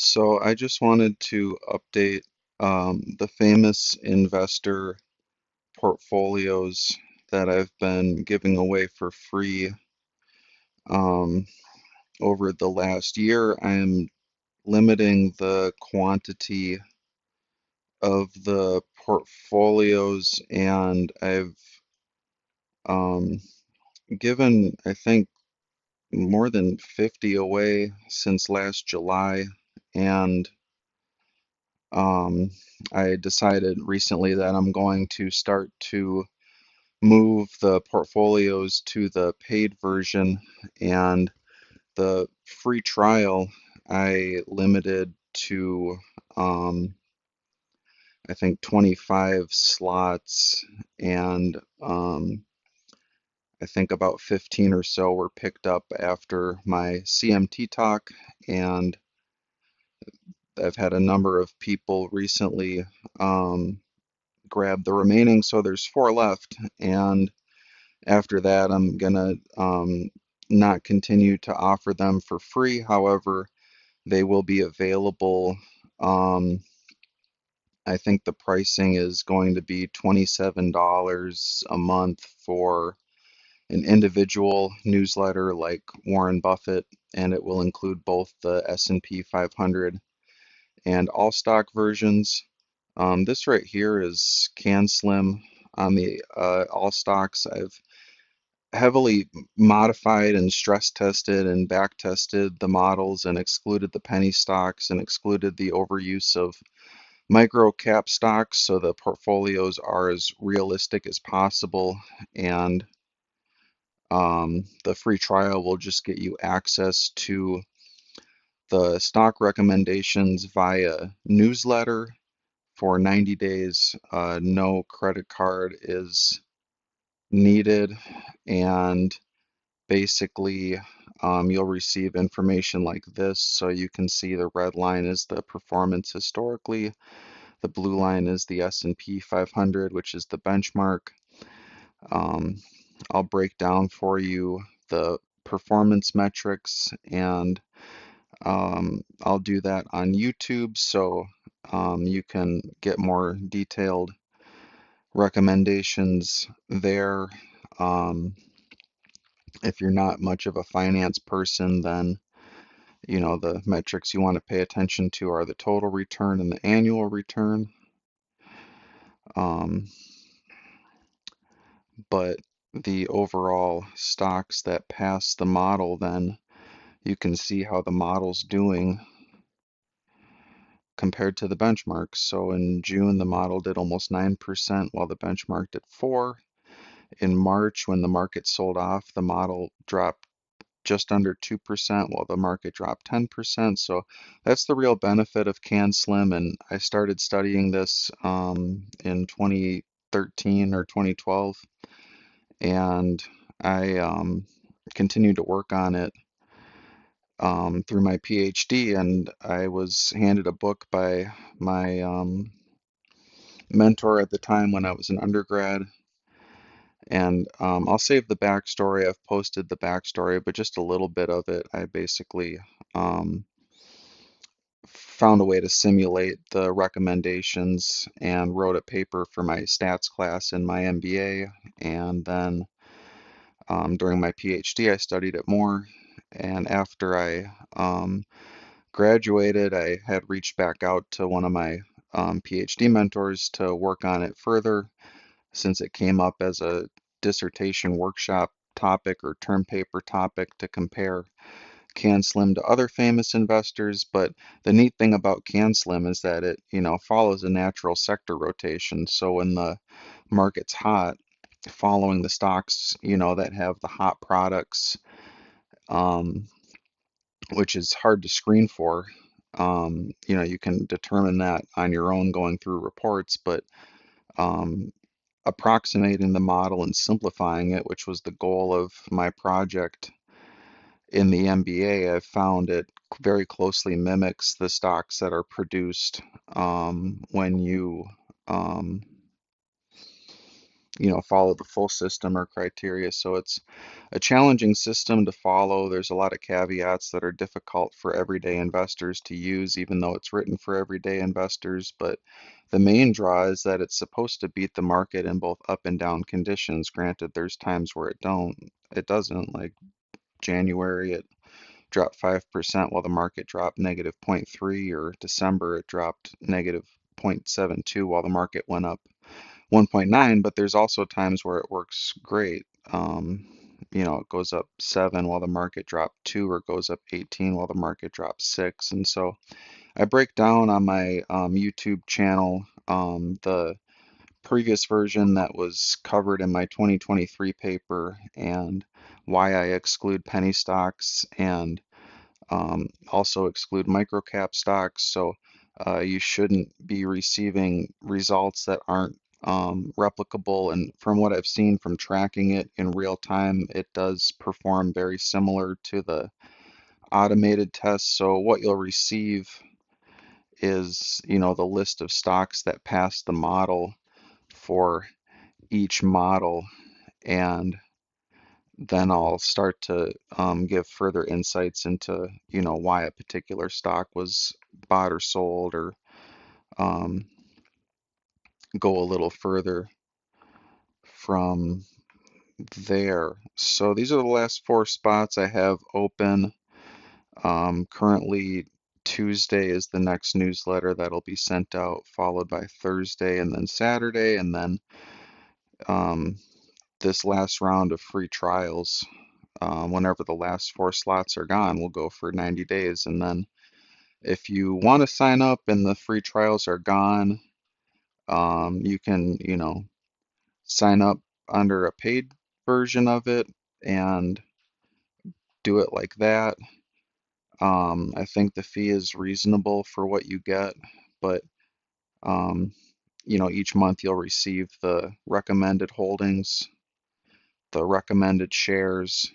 So I just wanted to update the famous investor portfolios that I've been giving away for free um, over the last year. I am limiting the quantity of the portfolios, and I've um, given, I think, more than 50 away since last July. And I decided recently that I'm going to start to move the portfolios to the paid version, and the free trial I limited to I think 25 slots, and I think about 15 or so were picked up after my CMT talk, and I've had a number of people recently grab the remaining, so there's four left. And after that, I'm gonna not continue to offer them for free. However, they will be available. Um, I think the pricing is going to be $27 a month for an individual newsletter like Warren Buffett, and it will include both the S&P 500 and all stock versions. This right here is CanSlim on the all stocks. I've heavily modified and stress tested and back tested the models and excluded the penny stocks and excluded the overuse of micro cap stocks, so the portfolios are as realistic as possible. And the free trial will just get you access to the stock recommendations via newsletter for 90 days. No credit card is needed, and basically you'll receive information like this. So you can see the red line is the performance historically, the blue line is the S&P 500, which is the benchmark. um, I'll break down for you the performance metrics, and I'll do that on YouTube, so you can get more detailed recommendations there. Um, if you're not much of a finance person, then the metrics you want to pay attention to are the total return and the annual return. Um, but the overall stocks that pass the model, then you can see how the model's doing compared to the benchmark. So in June, the model did almost 9%, while the benchmark did 4. In March, when the market sold off, the model dropped just under 2%, while the market dropped 10%. So that's the real benefit of CanSlim. And I started studying this in 2013 or 2012, and I continued to work on it through my PhD. And I was handed a book by my mentor at the time when I was an undergrad. And I'll save the backstory. I've posted the backstory, but just a little bit of it. I basically um, found a way to simulate the recommendations and wrote a paper for my stats class in my MBA. And then during my PhD, I studied it more. And after I graduated, I had reached back out to one of my PhD mentors to work on it further, since it came up as a dissertation workshop topic or term paper topic to compare CanSlim to other famous investors. But the neat thing about CanSlim is that it, follows a natural sector rotation. So when the market's hot, following the stocks, that have the hot products, um, which is hard to screen for. You can determine that on your own going through reports, but um, approximating the model and simplifying it, which was the goal of my project in the MBA, I've found it very closely mimics the stocks that are produced when you um, follow the full system or criteria. So it's a challenging system to follow. There's a lot of caveats that are difficult for everyday investors to use, even though it's written for everyday investors. But the main draw is that it's supposed to beat the market in both up and down conditions. Granted, there's times where it doesn't, like January, it dropped 5% while the market dropped negative 0.3, or December, it dropped negative 0.72 while the market went up 1.9. But there's also times where it works great. It goes up 7 while the market dropped 2, or goes up 18 while the market dropped 6. And so I break down on my YouTube channel the previous version that was covered in my 2023 paper, and why I exclude penny stocks, and also exclude microcap stocks. So you shouldn't be receiving results that aren't replicable. And from what I've seen from tracking it in real time, it does perform very similar to the automated tests. So what you'll receive is, the list of stocks that pass the model for each model, and then I'll start to give further insights into, why a particular stock was bought or sold, or um, go a little further from there. So these are the last 4 spots I have open. Currently, Tuesday is the next newsletter that'll be sent out, followed by Thursday and then Saturday, and then um, this last round of free trials. Whenever the last 4 slots are gone, we'll go for 90 days. And then if you want to sign up and the free trials are gone, you can, sign up under a paid version of it and do it like that. I think the fee is reasonable for what you get, but um, each month you'll receive the recommended holdings, the recommended shares.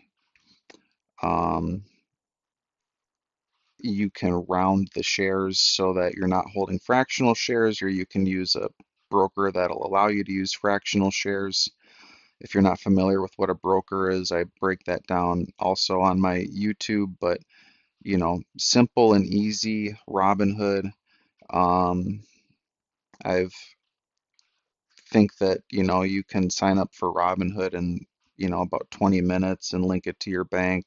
Um, you can round the shares so that you're not holding fractional shares, or you can use a broker that'll allow you to use fractional shares. If you're not familiar with what a broker is, I break that down also on my YouTube. But simple and easy Robinhood. Um, I've think that you can sign up for Robinhood in about 20 minutes and link it to your bank.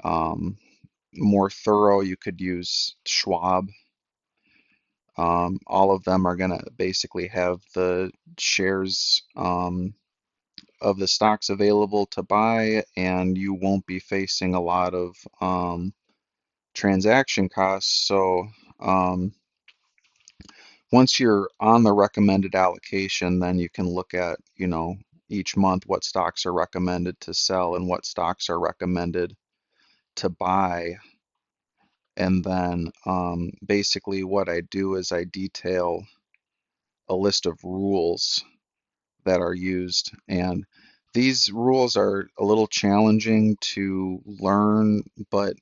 Um, More thorough, you could use Schwab. All of them are going to basically have the shares of the stocks available to buy, and you won't be facing a lot of transaction costs. So um, once you're on the recommended allocation, then you can look at, each month what stocks are recommended to sell and what stocks are recommended to buy. And then basically what I do is I detail a list of rules that are used. And these rules are a little challenging to learn, but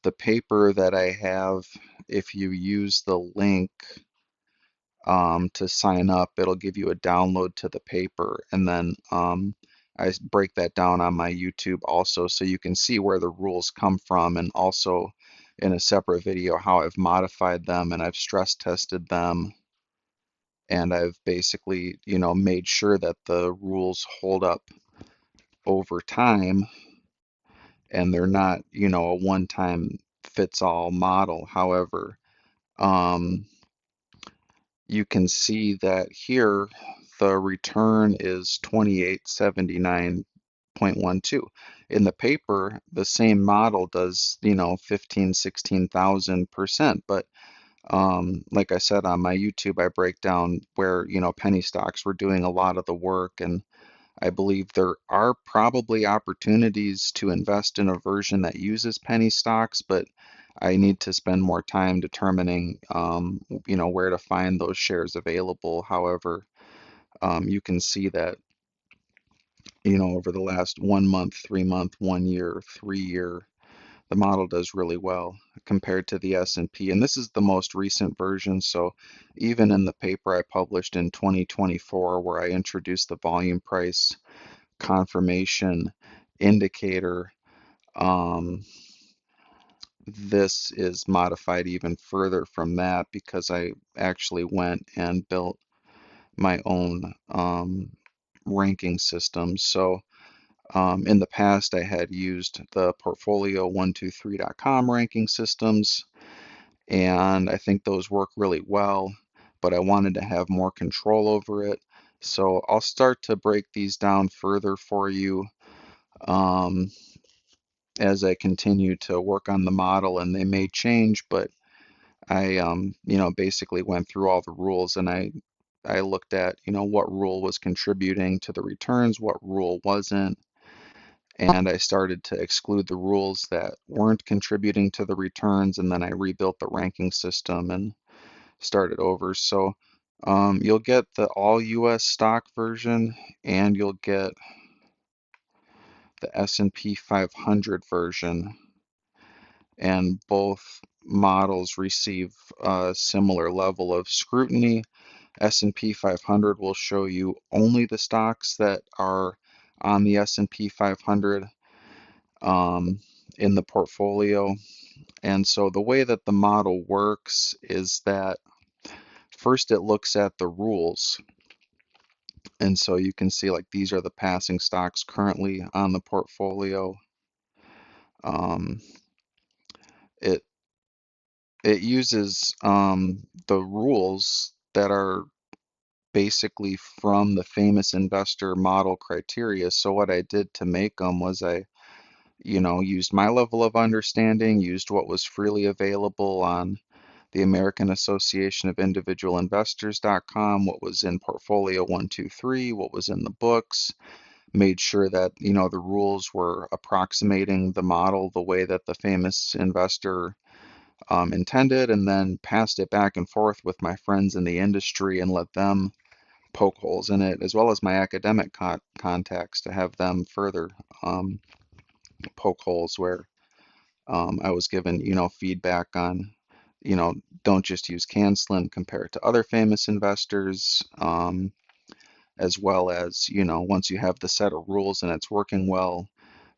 the paper that I have, if you use the link to sign up, it'll give you a download to the paper. And then I break that down on my YouTube also, so you can see where the rules come from, and also in a separate video how I've modified them and I've stress tested them, and I've basically, made sure that the rules hold up over time and they're not, a one-time fits all model. However, um, you can see that here the return is 2879.12. In the paper, the same model does, 15, 16,000%. But like I said, on my YouTube, I break down where, penny stocks were doing a lot of the work, and I believe there are probably opportunities to invest in a version that uses penny stocks, but I need to spend more time determining, where to find those shares available. However, you can see that, over the last 1 month, 3 month, 1 year, 3 year, the model does really well compared to the S&P. And this is the most recent version. So even in the paper I published in 2024, where I introduced the volume price confirmation indicator, um, this is modified even further from that because I actually went and built my own ranking system. So in the past, I had used the Portfolio123.com ranking systems, and I think those work really well, but I wanted to have more control over it. So I'll start to break these down further for you um, as I continue to work on the model, and they may change, but I, basically went through all the rules and I looked at, what rule was contributing to the returns, what rule wasn't, and I started to exclude the rules that weren't contributing to the returns, and then I rebuilt the ranking system and started over. So you'll get the all US stock version and you'll get the S&P 500 version, and both models receive a similar level of scrutiny. S&P 500 will show you only the stocks that are on the S&P 500 um, in the portfolio. And so the way that the model works is that first it looks at the rules. And so you can see like these are the passing stocks currently on the portfolio. Um, it it uses the rules that are basically from the famous investor model criteria. So what I did to make them was I, used my level of understanding, used what was freely available on the American Association of Individual Investors.com, what was in Portfolio 123, what was in the books, made sure that, the rules were approximating the model the way that the famous investor intended, and then passed it back and forth with my friends in the industry and let them poke holes in it, as well as my academic contacts to have them further um, poke holes where I was given, feedback on, you know, don't just use CanSlim, compare it to other famous investors, as well as, once you have the set of rules and it's working well,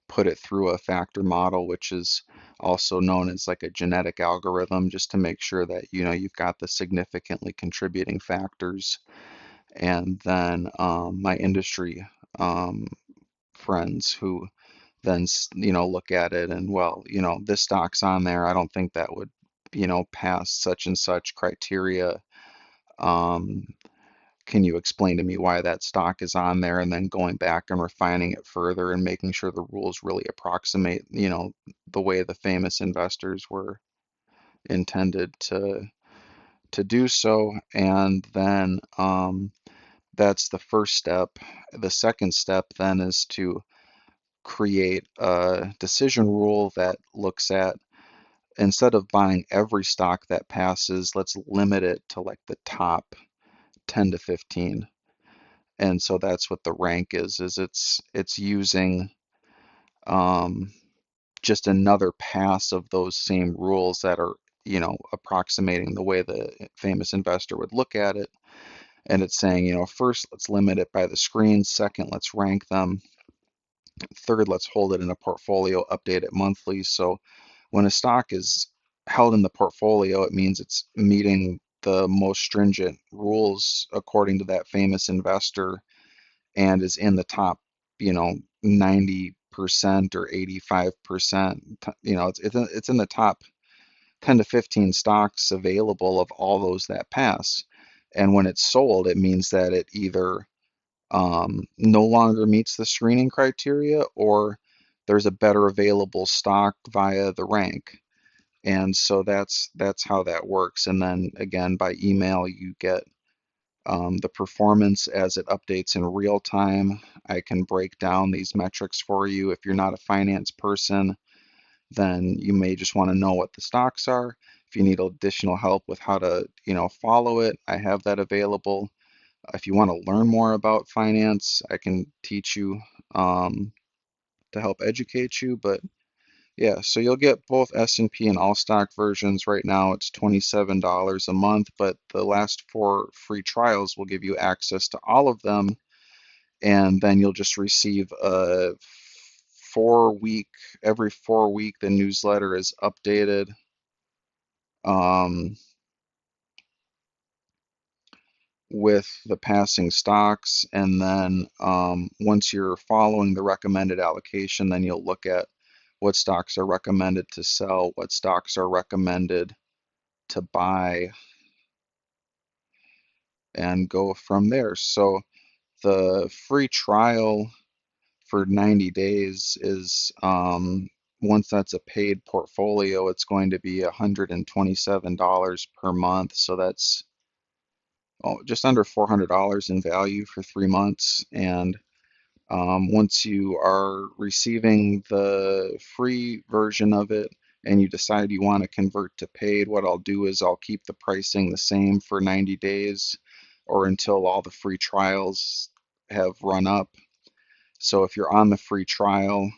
put it through a factor model, which is also known as like a genetic algorithm, just to make sure that, you've got the significantly contributing factors. And then my industry um, friends who then look at it and, well, this stock's on there. I don't think that would pass such and such criteria. um, can you explain to me why that stock is on there? And then going back and refining it further and making sure the rules really approximate the way the famous investors were intended to do so. And then that's the first step. The second step then is to create a decision rule that looks at, instead of buying every stock that passes, let's limit it to like the top 10 to 15. And so that's what the rank is it's using um, just another pass of those same rules that are, approximating the way the famous investor would look at it. And it's saying, first, let's limit it by the screen. Second, let's rank them. Third, let's hold it in a portfolio, update it monthly. So when a stock is held in the portfolio, it means it's meeting the most stringent rules according to that famous investor and is in the top, 90% or 85%. It's in the top 10 to 15 stocks available of all those that pass. And when it's sold, it means that it either no longer meets the screening criteria, or there's a better available stock via the rank. And so that's how that works. And then again, by email, you get the performance as it updates in real time. I can break down these metrics for you. If you're not a finance person, then you may just want to know what the stocks are. If you need additional help with how to, follow it, I have that available. If you want to learn more about finance, I can teach you to help educate you. But Yeah, so you'll get both S&P and all stock versions. Right now it's $27 a month, but the last four free trials will give you access to all of them, and then you'll just receive a 4 week, every 4 week the newsletter is updated. Um, with the passing stocks, and then once you're following the recommended allocation, then you'll look at what stocks are recommended to sell, what stocks are recommended to buy, and go from there. So the free trial for 90 days is, once that's a paid portfolio, it's going to be $127 per month. So that's just under $400 in value for 3 months. And once you are receiving the free version of it and you decide you want to convert to paid, what I'll do is I'll keep the pricing the same for 90 days or until all the free trials have run up. So if you're on the free trial,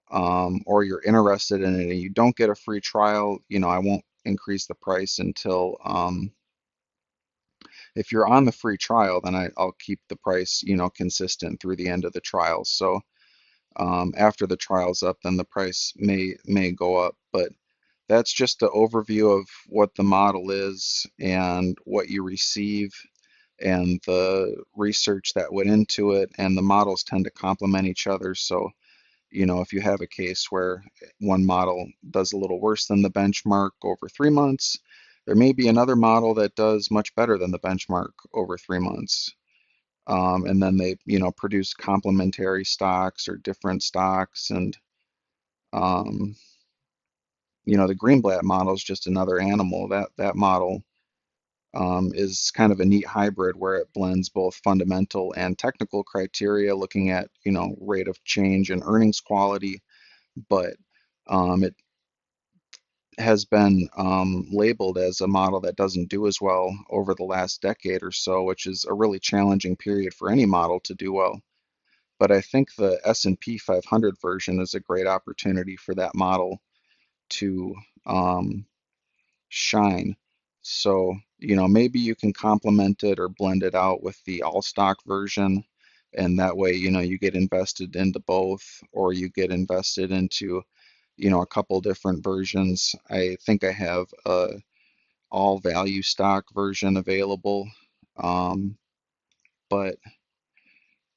or you're interested in it and you don't get a free trial, I won't increase the price until, if you're on the free trial, then I'll keep the price, consistent through the end of the trial. So after the trial's up, then the price may go up. But that's just an overview of what the model is and what you receive and the research that went into it. And the models tend to complement each other. So, if you have a case where one model does a little worse than the benchmark over 3 months, there may be another model that does much better than the benchmark over 3 months. And then they, produce complementary stocks or different stocks. And, um, the Greenblatt model is just another animal. That model is kind of a neat hybrid where it blends both fundamental and technical criteria, looking at, rate of change and earnings quality. But it has been labeled as a model that doesn't do as well over the last decade or so, which is a really challenging period for any model to do well. But I think the S&P 500 version is a great opportunity for that model to um, shine. So, maybe you can complement it or blend it out with the all stock version. And that way, you get invested into both, or you get invested into, a couple different versions. I think I have a all value stock version available. Um, but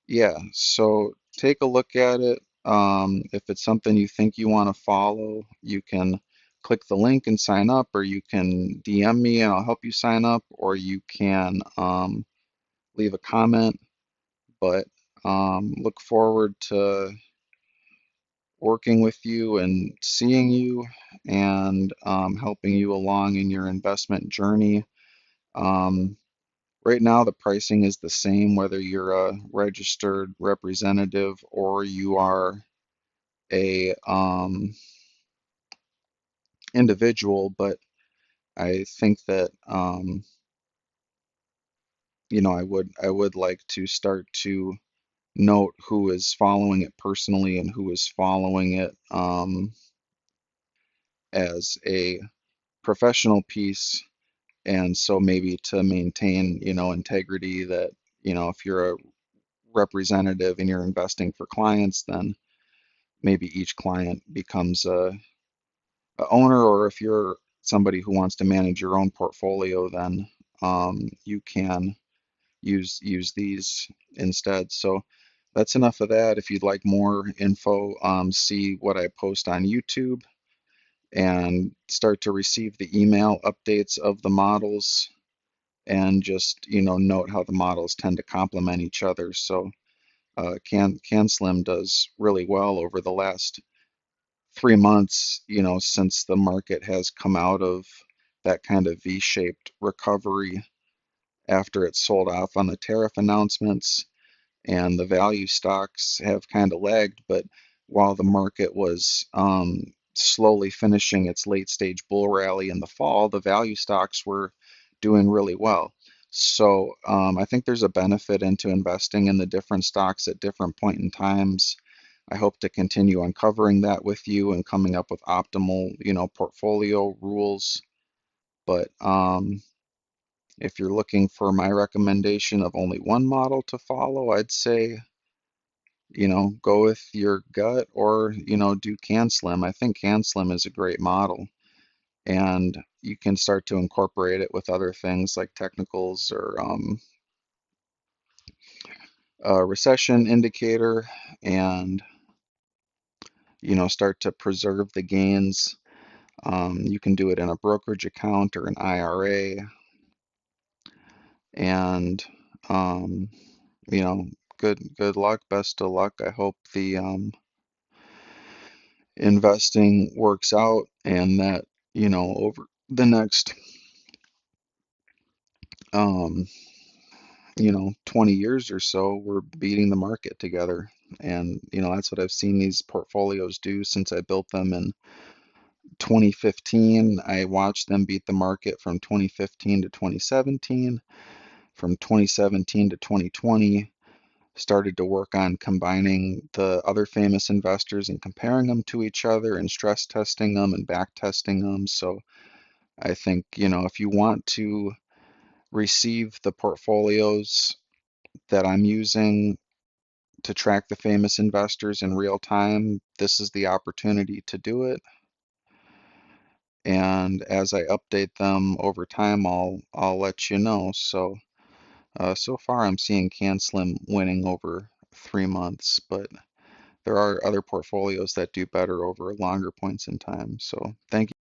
Yeah, so take a look at it. If it's something you think you want to follow, you can click the link and sign up, or you can DM me and I'll help you sign up, or you can leave a comment. But look forward to working with you and seeing you and helping you along in your investment journey. Um, Right now, the pricing is the same whether you're a registered representative or you are a individual, but I think that I would like to start to note who is following it personally and who is following it as a professional piece, and so maybe to maintain, integrity, that, if you're a representative and you're investing for clients, then maybe each client becomes a owner, or if you're somebody who wants to manage your own portfolio, then you can use these instead. So that's enough of that. If you'd like more info, see what I post on YouTube and start to receive the email updates of the models, and just, note how the models tend to complement each other. So CanSlim does really well over the last 3 months, since the market has come out of that kind of V-shaped recovery after it sold off on the tariff announcements, and the value stocks have kind of lagged. But while the market was slowly finishing its late stage bull rally in the fall, the value stocks were doing really well. So I think there's a benefit into investing in the different stocks at different point in times. I hope to continue uncovering that with you and coming up with optimal, portfolio rules. But if you're looking for my recommendation of only one model to follow, I'd say, go with your gut or, do CanSlim. I think CanSlim is a great model, and you can start to incorporate it with other things like technicals or a recession indicator, and, start to preserve the gains. You can do it in a brokerage account or an IRA, and um, good luck, best of luck. I hope the investing works out and that, over the next um, 20 years or so, we're beating the market together. And, that's what I've seen these portfolios do since I built them in 2015. I watched them beat the market from 2015 to 2017, from 2017 to 2020. Started to work on combining the other famous investors and comparing them to each other and stress testing them and back testing them. So I think, if you want to receive the portfolios that I'm using to track the famous investors in real time, this is the opportunity to do it. And as I update them over time, I'll let you know. So so far I'm seeing CanSlim winning over 3 months, but there are other portfolios that do better over longer points in time. So thank you.